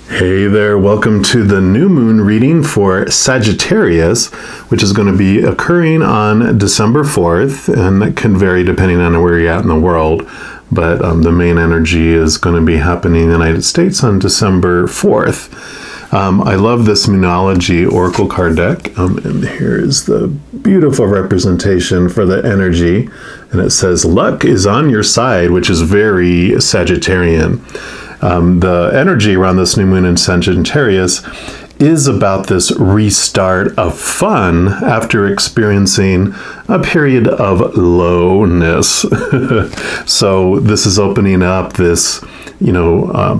Hey there, welcome to the new moon reading for Sagittarius, which is going to be occurring on December 4th, and that can vary depending on where you're at in the world, but the main energy is going to be happening in the United States on December 4th. I love this Moonology Oracle card deck, and here's the beautiful representation for the energy, and it says, luck is on your side, which is very Sagittarian. The energy around this new moon in Sagittarius is about this restart of fun after experiencing a period of lowness. So this is opening up this,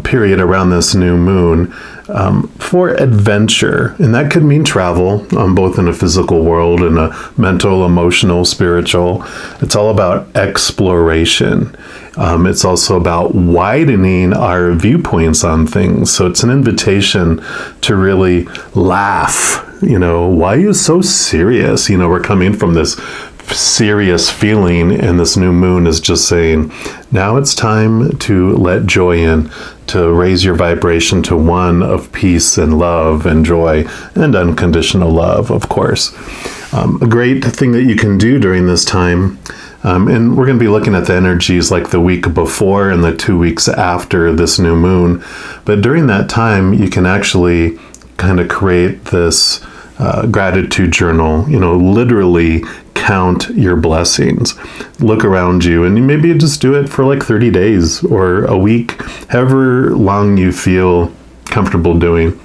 period around this new moon for adventure. And that could mean travel, both in a physical world and a mental, emotional, spiritual. It's all about exploration. It's also about widening our viewpoints on things. So it's an invitation to really laugh. Why are you so serious? We're coming from this serious feeling, and this new moon is just saying, now it's time to let joy in, to raise your vibration to one of peace and love and joy and unconditional love, of course. A great thing that you can do during this time, and we're going to be looking at the energies like the week before and the 2 weeks after this new moon, but during that time you can actually kind of create this gratitude journal, literally count your blessings. Look around you, and maybe just do it for like 30 days or a week, however long you feel comfortable doing.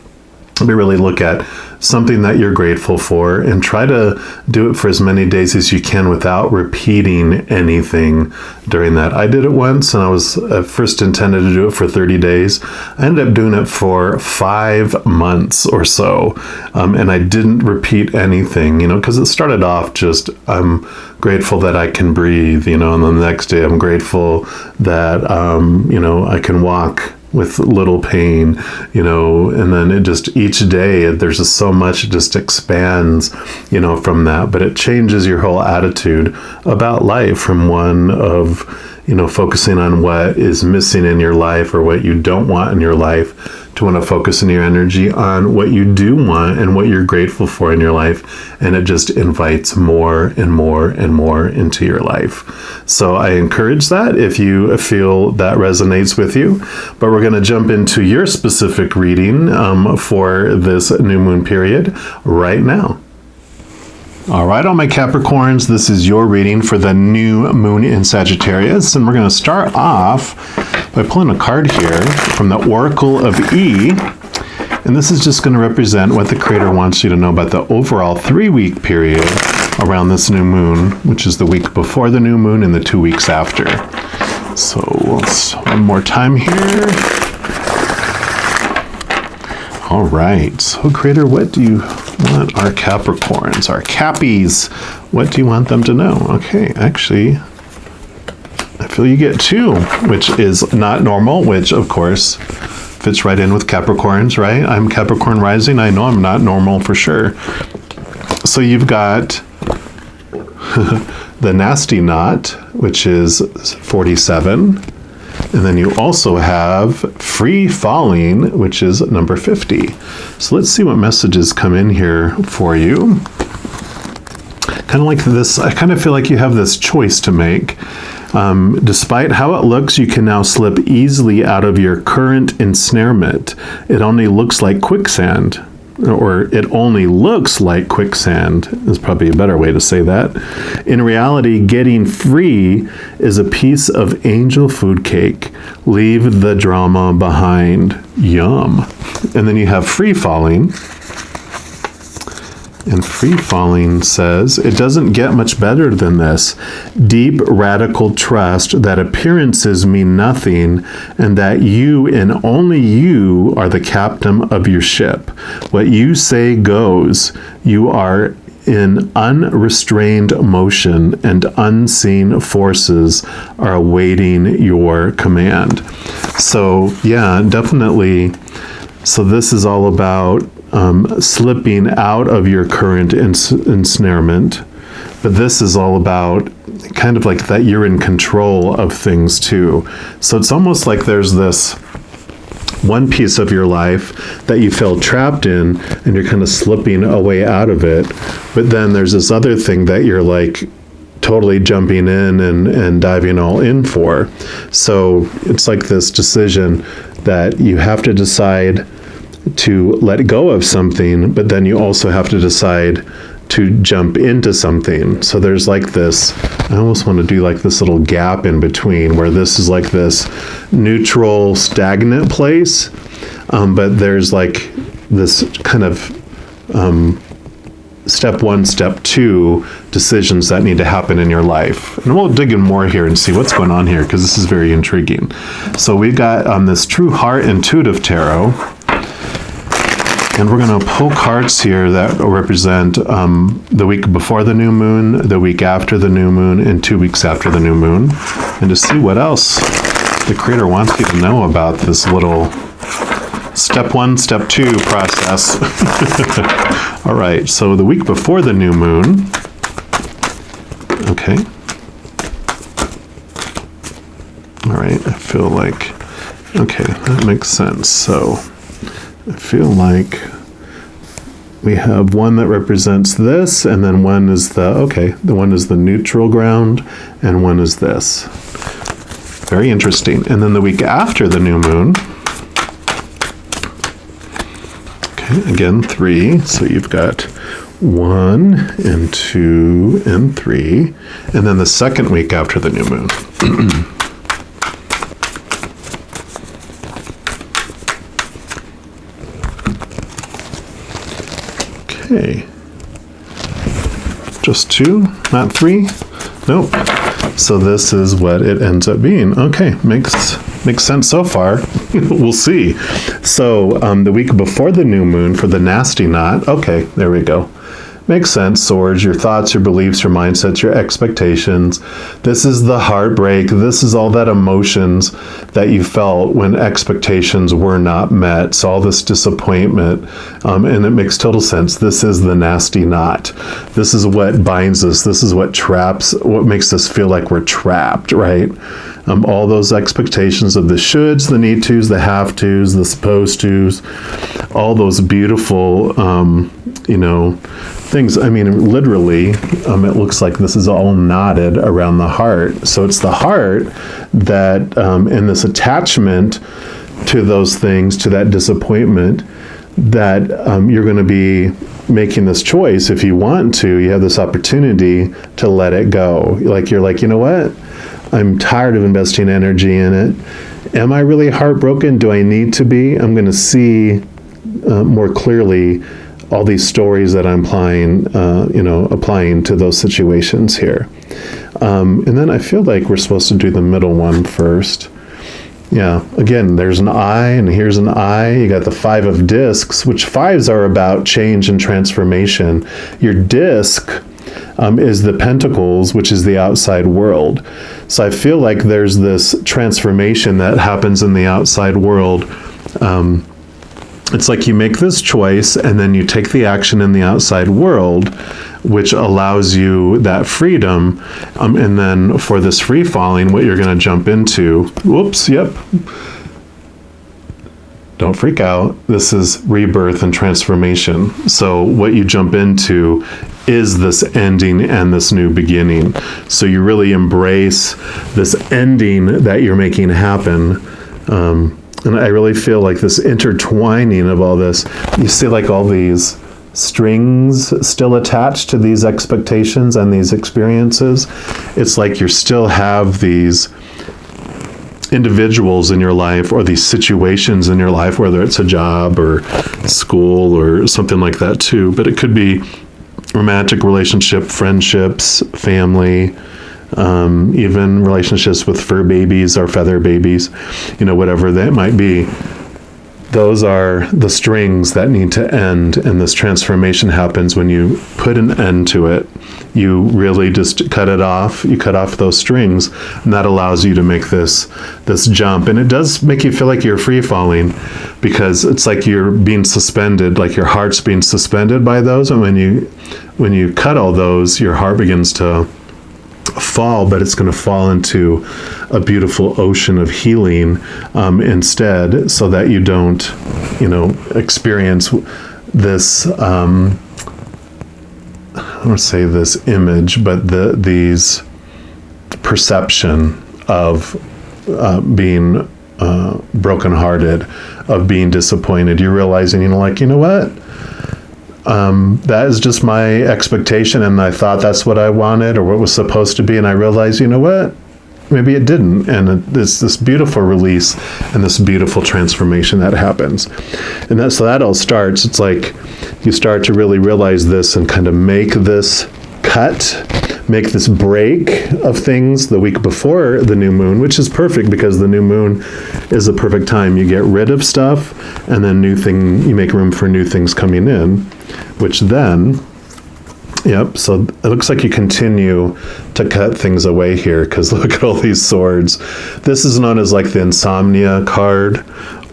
Maybe really look at something that you're grateful for and try to do it for as many days as you can without repeating anything during that. I did it once, and I was first intended to do it for 30 days. I ended up doing it for 5 months or so, and I didn't repeat anything, because it started off just, I'm grateful that I can breathe, and then the next day I'm grateful that, I can walk with little pain, and then it just, each day there's just so much, it just expands, from that, but it changes your whole attitude about life from one of, focusing on what is missing in your life or what you don't want in your life, to want to focus in your energy on what you do want and what you're grateful for in your life. And it just invites more and more and more into your life. So I encourage that if you feel that resonates with you. But we're going to jump into your specific reading for this new moon period right now. All right, all my Capricorns, this is your reading for the new moon in Sagittarius, and we're going to start off by pulling a card here from the Oracle of E, and this is just going to represent what the Creator wants you to know about the overall 3-week period around this new moon, which is the week before the new moon and the 2 weeks after. So one more time here. All right, so Creator, what do you want our Capricorns, our Cappies, what do you want them to know? Okay, actually, I feel you get 2, which is not normal, which of course fits right in with Capricorns, right? I'm Capricorn rising, I know I'm not normal for sure. So you've got the nasty knot, which is 47. And then you also have free falling, which is number 50. So let's see what messages come in here for you. Kind of like this, I kind of feel like you have this choice to make. Despite how it looks, you can now slip easily out of your current ensnarement. It only looks like quicksand. Or it only looks like quicksand is probably a better way to say that. In reality, getting free is a piece of angel food cake. Leave the drama behind. Yum. And then you have free falling. And free falling says, it doesn't get much better than this. Deep, radical trust that appearances mean nothing and that you and only you are the captain of your ship. What you say goes. You are in unrestrained motion and unseen forces are awaiting your command. So, yeah, definitely. So this is all about slipping out of your current ensnarement, but this is all about kind of like that you're in control of things too. So it's almost like there's this one piece of your life that you feel trapped in, and you're kind of slipping a way out of it. But then there's this other thing that you're like totally jumping in and diving all in for. So it's like this decision that you have to decide to let go of something, but then you also have to decide to jump into something. So there's like this, I almost want to do like this little gap in between where this is like this neutral, stagnant place, but there's like this kind of step one, step two decisions that need to happen in your life. And we'll dig in more here and see what's going on here, because this is very intriguing. So we've got this True Heart Intuitive Tarot. And we're going to pull cards here that represent the week before the new moon, the week after the new moon, and 2 weeks after the new moon. And to see what else the Creator wants you to know about this little step one, step two process. All right, so the week before the new moon. Okay. All right, I feel like, okay, that makes sense. So I feel like we have one that represents this, and then one is the one is the neutral ground, and one is this. Very interesting. And then the week after the new moon, okay, again, 3. So you've got 1 and 2 and 3. And then the second week after the new moon. Okay. Just 2, not 3? Nope. So this is what it ends up being. Okay, makes sense so far. We'll see. So the week before the new moon for the nasty knot. Okay, there we go. Makes sense. Swords, your thoughts, your beliefs, your mindsets, your expectations. This is the heartbreak. This is all that emotions that you felt when expectations were not met. So all this disappointment, and it makes total sense. This is the nasty knot. This is what binds us. This is what traps, what makes us feel like we're trapped, right? All those expectations of the shoulds, the need tos, the have tos, the supposed tos, all those beautiful, things. I mean, literally, it looks like this is all knotted around the heart. So it's the heart that, and this attachment to those things, to that disappointment, that you're going to be making this choice. If you want to, you have this opportunity to let it go. Like, you're like, you know what? I'm tired of investing energy in it. Am I really heartbroken? Do I need to be? I'm going to see more clearly all these stories that I'm applying to those situations here. And then I feel like we're supposed to do the middle one first. Yeah, again, there's an eye, and here's an eye. You got the 5 of discs, which 5s are about change and transformation. Your disc is the pentacles, which is the outside world. So I feel like there's this transformation that happens in the outside world. It's like you make this choice, and then you take the action in the outside world, which allows you that freedom. And then for this free falling, what you're going to jump into, whoops, yep. Don't freak out. This is rebirth and transformation. So what you jump into is this ending and this new beginning. So you really embrace this ending that you're making happen. And I really feel like this intertwining of all this, you see like all these strings still attached to these expectations and these experiences. It's like you still have these individuals in your life or these situations in your life, whether it's a job or school or something like that too. But it could be romantic relationship, friendships, family, even relationships with fur babies or feather babies, whatever that might be. Those are the strings that need to end, and this transformation happens when you put an end to it. You really just cut it off. You cut off those strings, and that allows you to make this jump. And it does make you feel like you're free falling, because it's like you're being suspended, like your heart's being suspended by those. And when you cut all those, your heart begins to fall, but it's going to fall into a beautiful ocean of healing instead, so that you don't, experience this, I don't want to say this image, but these perception of being brokenhearted, of being disappointed. You're realizing, what? That is just my expectation, and I thought that's what I wanted or what was supposed to be, and I realized, what? Maybe it didn't. And it's this beautiful release and this beautiful transformation that happens. And so that all starts, it's like you start to really realize this and kind of make this cut, make this break of things the week before the new moon, which is perfect because the new moon is a perfect time. You get rid of stuff, and then you make room for new things coming in, which then, so it looks like you continue to cut things away here, because look at all these swords. This is known as like the insomnia card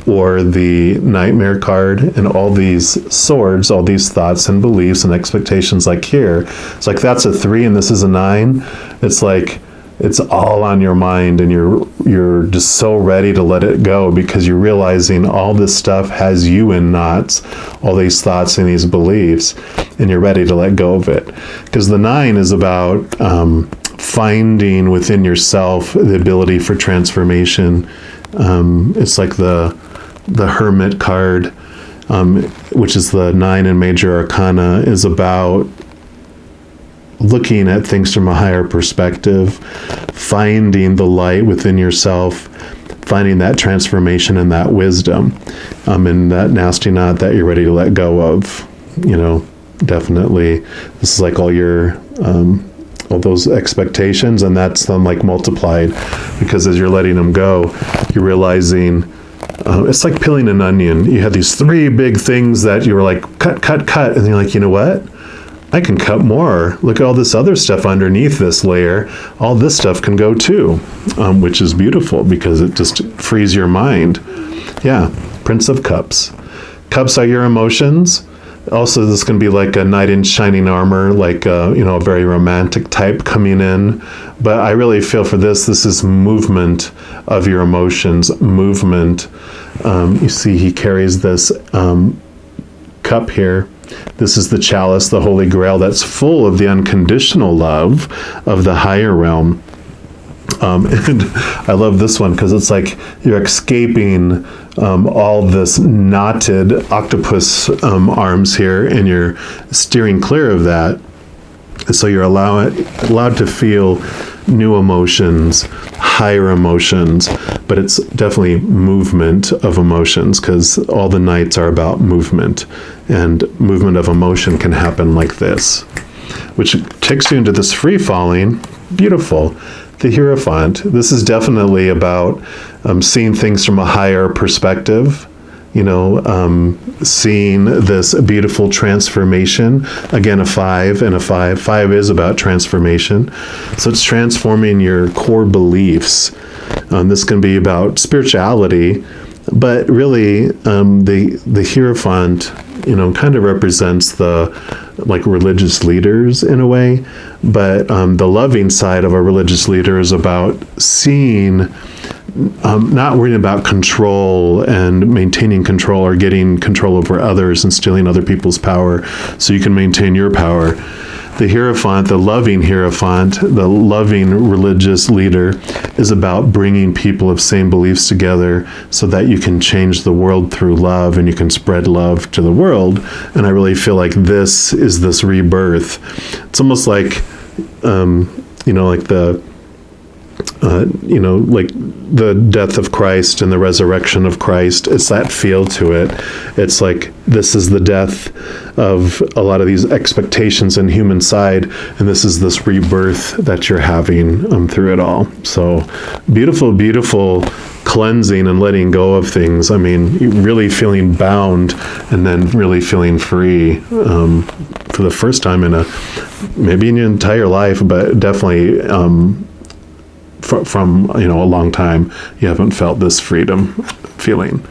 or the nightmare card, and all these swords, all these thoughts and beliefs and expectations, like here, it's like that's a 3 and this is a 9. It's like it's all on your mind, and you're just so ready to let it go, because you're realizing all this stuff has you in knots, all these thoughts and these beliefs, and you're ready to let go of it. Because the 9 is about finding within yourself the ability for transformation. It's like the Hermit card, which is the 9 in Major Arcana, is about looking at things from a higher perspective, finding the light within yourself, finding that transformation and that wisdom, and that nasty knot that you're ready to let go of. Definitely, this is like all your all those expectations, and that's them like multiplied, because as you're letting them go, you're realizing it's like peeling an onion. You had these 3 big things that you were like, cut, and you're like, you know what? I can cut more. Look at all this other stuff underneath this layer. All this stuff can go too, which is beautiful because it just frees your mind. Yeah, Prince of Cups. Cups are your emotions. Also, this can be like a knight in shining armor, like a very romantic type coming in. But I really feel for this is movement of your emotions, movement. You see, he carries this cup here. This is the chalice, the Holy Grail, that's full of the unconditional love of the higher realm. And I love this one because it's like you're escaping all this knotted octopus arms here, and you're steering clear of that. So you're allowed to feel new emotions, higher emotions, but it's definitely movement of emotions, because all the nights are about movement, and movement of emotion can happen like this, which takes you into this free falling. Beautiful. The Hierophant. This is definitely about seeing things from a higher perspective, seeing this beautiful transformation. Again, a 5 and a 5. 5 is about transformation. So it's transforming your core beliefs. This can be about spirituality, but really the Hierophant, kind of represents the religious leaders in a way, but the loving side of a religious leader is about seeing, not worrying about control and maintaining control or getting control over others and stealing other people's power so you can maintain your power. The Hierophant, the loving Hierophant, the loving religious leader, is about bringing people of same beliefs together so that you can change the world through love, and you can spread love to the world. And I really feel like this is this rebirth. It's almost like, like the death of Christ and the resurrection of Christ. It's that feel to it. It's like this is the death of a lot of these expectations in human side, and this is this rebirth that you're having through it all. So beautiful, beautiful cleansing and letting go of things. I mean, really feeling bound and then really feeling free for the first time maybe in your entire life, but definitely from a long time you haven't felt this freedom feeling.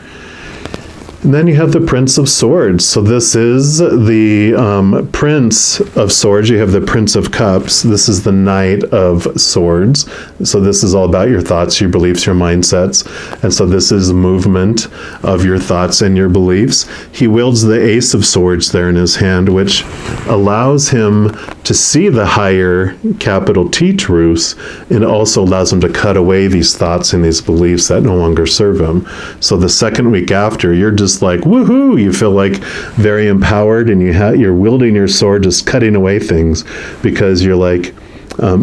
And then you have the Prince of Swords. So this is the Prince of Swords. You have the Prince of Cups. This is the Knight of Swords. So this is all about your thoughts, your beliefs, your mindsets. And so this is movement of your thoughts and your beliefs. He wields the Ace of Swords there in his hand, which allows him to see the higher capital T truths, and also allows him to cut away these thoughts and these beliefs that no longer serve him. So the second week after, you're just like, woohoo, you feel like very empowered, and you're wielding your sword, just cutting away things, because you're like,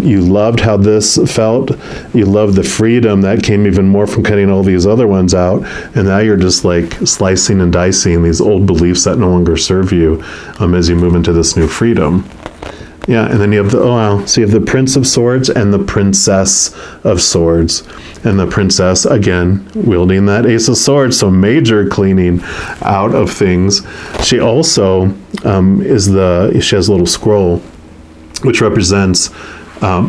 you loved how this felt, you loved the freedom that came even more from cutting all these other ones out, and now you're just like slicing and dicing these old beliefs that no longer serve you as you move into this new freedom. Yeah, and then you have so you have the Prince of Swords and the Princess of Swords. And the princess, again, wielding that Ace of Swords, so major cleaning out of things. She also she has a little scroll, which represents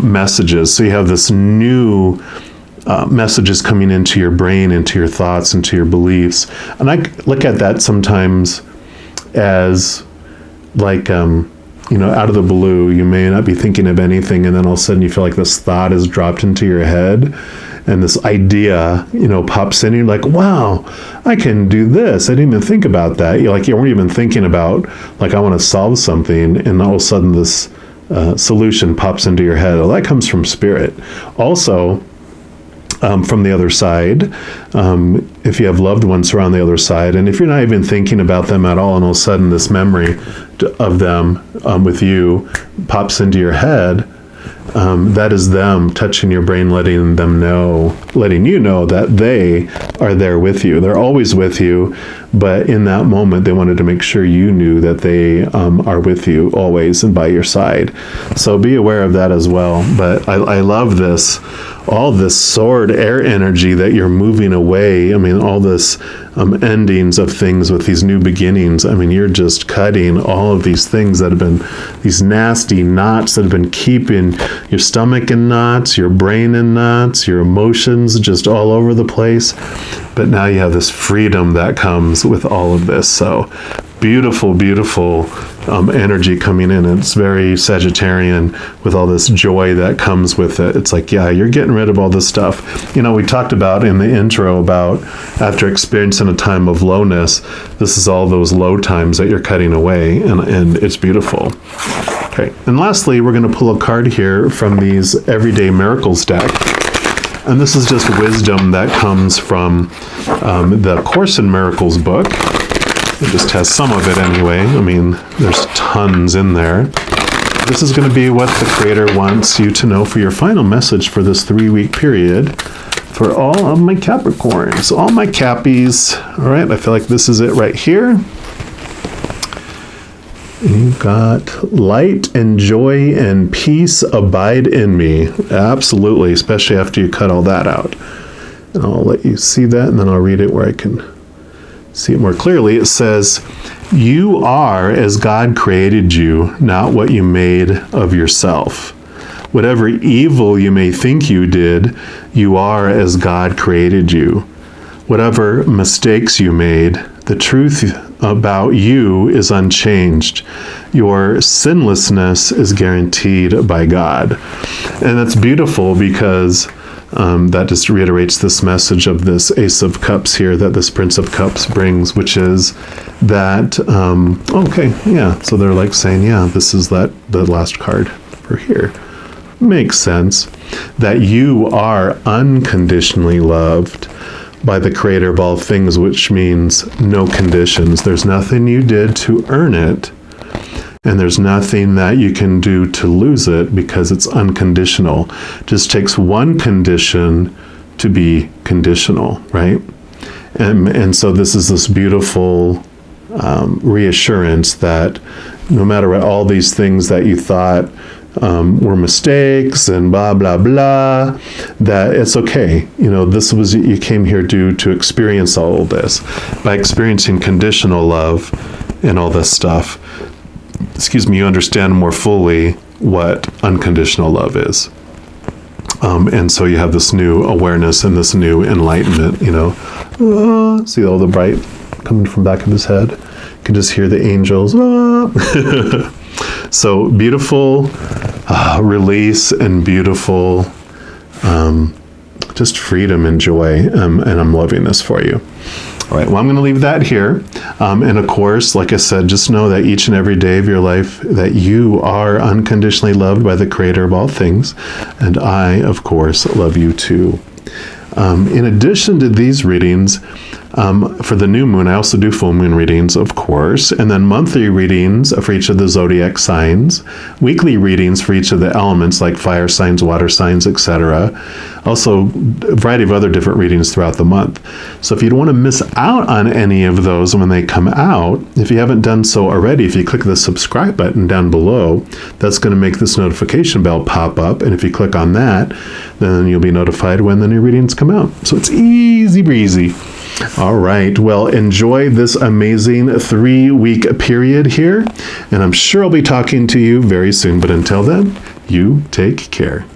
messages. So you have this new messages coming into your brain, into your thoughts, into your beliefs. And I look at that sometimes as like, out of the blue, you may not be thinking of anything, and then all of a sudden you feel like this thought is dropped into your head, and this idea, pops in, and you're like, wow, I can do this. I didn't even think about that. You weren't even thinking about, like, I want to solve something, and all of a sudden this solution pops into your head. Well, that comes from spirit. Also, from the other side, if you have loved ones around the other side, and if you're not even thinking about them at all, and all of a sudden this memory of them with you pops into your head, that is them touching your brain, letting you know that they are there with you. They're always with you, but in that moment, they wanted to make sure you knew that they are with you always and by your side. So be aware of that as well. But I love this, all this sword air energy that you're moving away. I mean, all this endings of things with these new beginnings. I mean, you're just cutting all of these things that have been these nasty knots that have been keeping your stomach in knots, your brain in knots, your emotions just all over the place. But now you have this freedom that comes with all of this. So beautiful, beautiful energy coming in. It's very Sagittarian with all this joy that comes with it. It's like, yeah, you're getting rid of all this stuff. We talked about in the intro about after experiencing a time of lowness, this is all those low times that you're cutting away, and it's beautiful. Okay, and lastly, we're going to pull a card here from these Everyday Miracles deck. And this is just wisdom that comes from the Course in Miracles book. It just has some of it anyway. I mean, there's tons in there. This is going to be what the Creator wants you to know for your final message for this 3-week period for all of my Capricorns, all my Cappies. All right, I feel like this is it right here. You've got light and joy and peace abide in me. Absolutely, especially after you cut all that out. And I'll let you see that, and then I'll read it where I can see it more clearly. It says, you are as God created you, not what you made of yourself. Whatever evil you may think you did, you are as God created you. Whatever mistakes you made, the truth about you is unchanged. Your sinlessness is guaranteed by God. And that's beautiful because that just reiterates this message of this Ace of Cups here that this Prince of Cups brings, which is that, so they're like saying, yeah, this is the last card for here. Makes sense that you are unconditionally loved by the Creator of all things, which means no conditions. There's nothing you did to earn it, and there's nothing that you can do to lose it because it's unconditional. It just takes one condition to be conditional, right? And so this is this beautiful reassurance that no matter what all these things that you thought were mistakes and blah, blah, blah, that it's okay. This was, you came here to experience all of this. By experiencing conditional love and all this stuff, you understand more fully what unconditional love is. And so you have this new awareness and this new enlightenment, see all the bright coming from the back of his head. You can just hear the angels. So beautiful release and beautiful just freedom and joy, and I'm loving this for you. All right, well, I'm going to leave that here. And of course, like I said, just know that each and every day of your life that you are unconditionally loved by the Creator of all things. And I, of course, love you too. In addition to these readings, for the new moon, I also do full moon readings, of course, and then monthly readings for each of the zodiac signs, weekly readings for each of the elements like fire signs, water signs, etc. Also, a variety of other different readings throughout the month. So if you don't want to miss out on any of those when they come out, if you haven't done so already, if you click the subscribe button down below, that's going to make this notification bell pop up. And if you click on that, then you'll be notified when the new readings come out. So it's easy breezy. All right, well, enjoy this amazing 3-week period here, and I'm sure I'll be talking to you very soon, but until then, you take care.